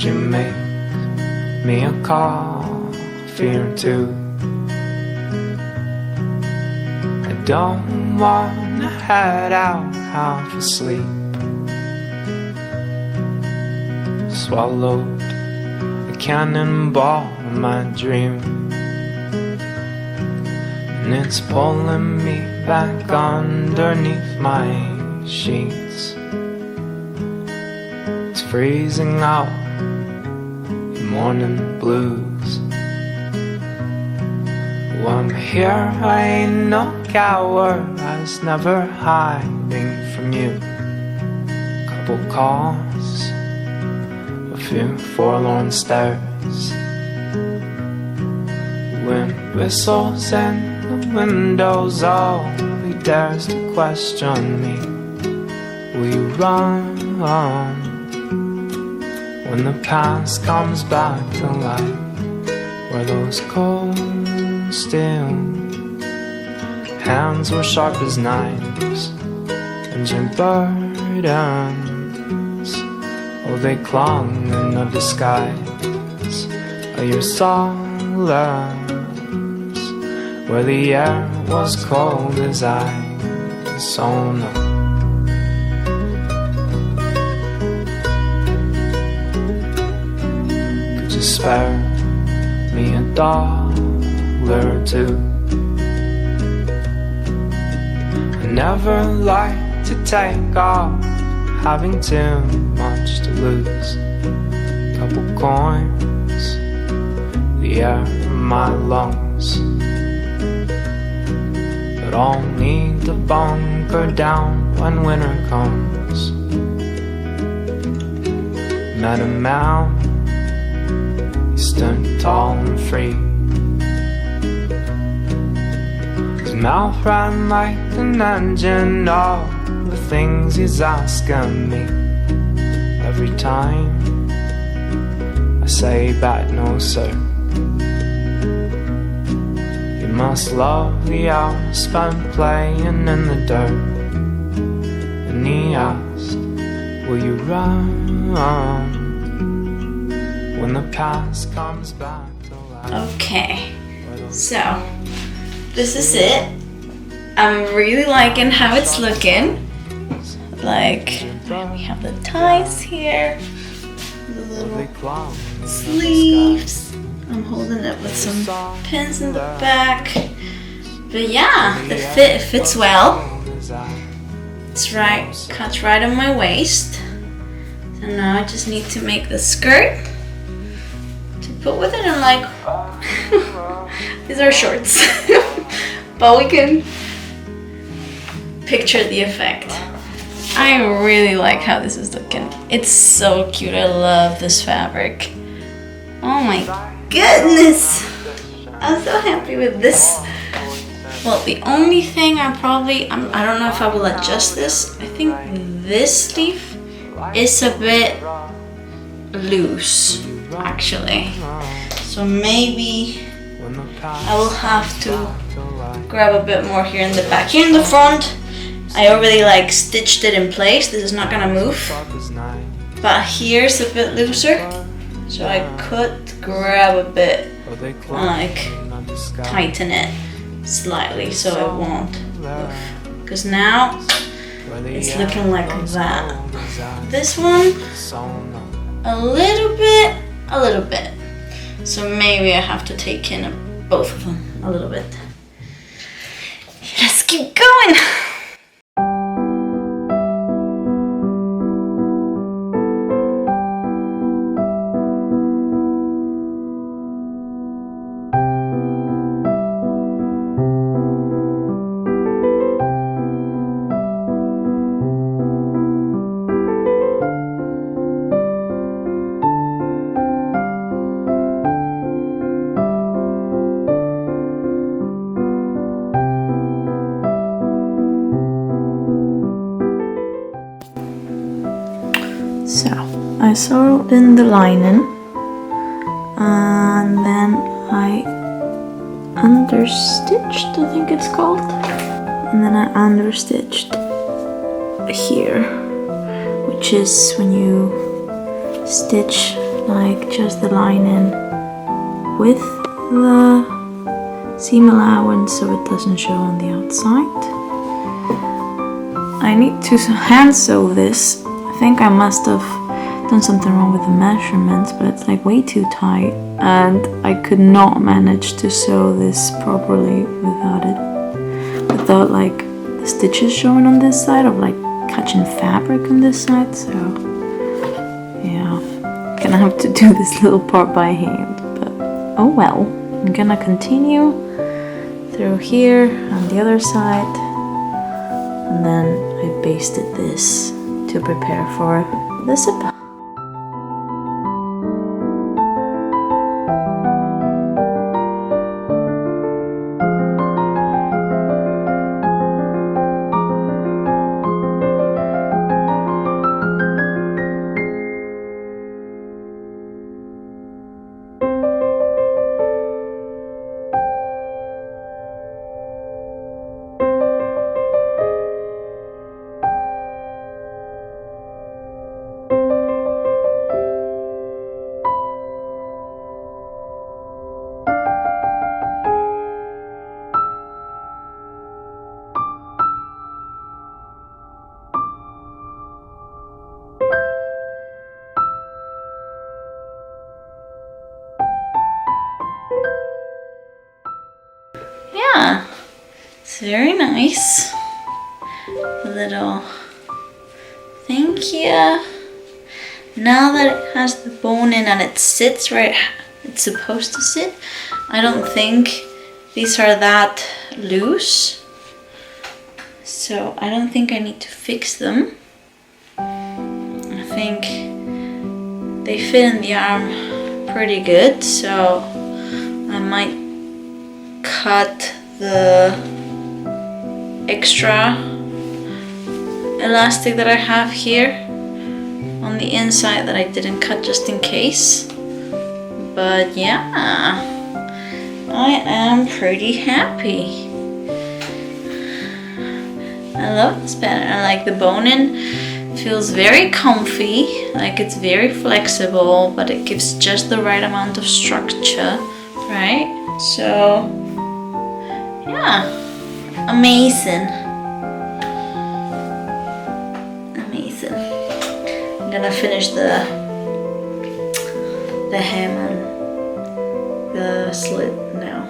you make me a coffee or two? I don't wanna head out half asleep. Swallowed a cannonball in my dream, and it's pulling me back underneath my sheets. It's freezing out in morning blues. Well, I'm here, I ain't no coward, I was never hiding from you. Couple calls, a few forlorn stares. Wind whistles and the windows, all he dares to question me. Will you run when the past comes back to life? Where those cold steel hands were sharp as knives, and your burdens, oh, they clung in no disguise. Oh, your solace, where the air was cold as ice. Oh no. Could you spare me $1 or two? I never like to take off, having too much to lose. Couple coins, the air in my lungs, but I'll need to bunker down when winter comes. Met a man, he stood tall and free. His mouth ran like an engine, all the things he's asking me. Every time I say back, no sir. You must love the hours spent playing in the dirt. And he asked, will you run when the past comes back to life? Okay, so this is it. I'm really liking how it's looking. Like, we have the ties here, the little sleeves. I'm holding it with some pins in the back. But yeah, the fit fits well. It's right, cuts right on my waist. So now I just need to make the skirt to put with it, and like, these are shorts. But we can picture the effect. I really like how this is looking. It's so cute. I love this fabric. Oh my goodness. I'm so happy with this. Well, the only thing I don't know if I will adjust this. I think this sleeve is a bit loose, actually. So maybe I will have to grab a bit more here in the back. Here in the front, I already like stitched it in place. This is not gonna move. But here's a bit looser, so I could grab a bit and like tighten it slightly so it won't move. Because now it's looking like that. This one, a little bit. So maybe I have to take in both of them a little bit. Let's keep going. So I sewed in the lining and then I understitched, I think it's called, and then I understitched here, which is when you stitch like just the lining with the seam allowance so it doesn't show on the outside. I need to hand sew this. I think I must have done something wrong with the measurements, but it's like way too tight and I could not manage to sew this properly without like the stitches showing on this side, of like catching fabric on this side. So yeah, gonna have to do this little part by hand, but oh well. I'm gonna continue through here on the other side, and then I basted this to prepare for the zip. Yeah, it's very nice. A little thank you. Now that it has the bone in and it sits where it's supposed to sit, I don't think these are that loose. So I don't think I need to fix them. I think they fit in the arm pretty good, so I might cut the extra elastic that I have here on the inside that I didn't cut just in case. But yeah, I am pretty happy. I love this pattern. I like the bone-in. Feels very comfy, like it's very flexible, but it gives just the right amount of structure, right? So yeah, amazing. Amazing. I'm gonna finish the hem and the slit now.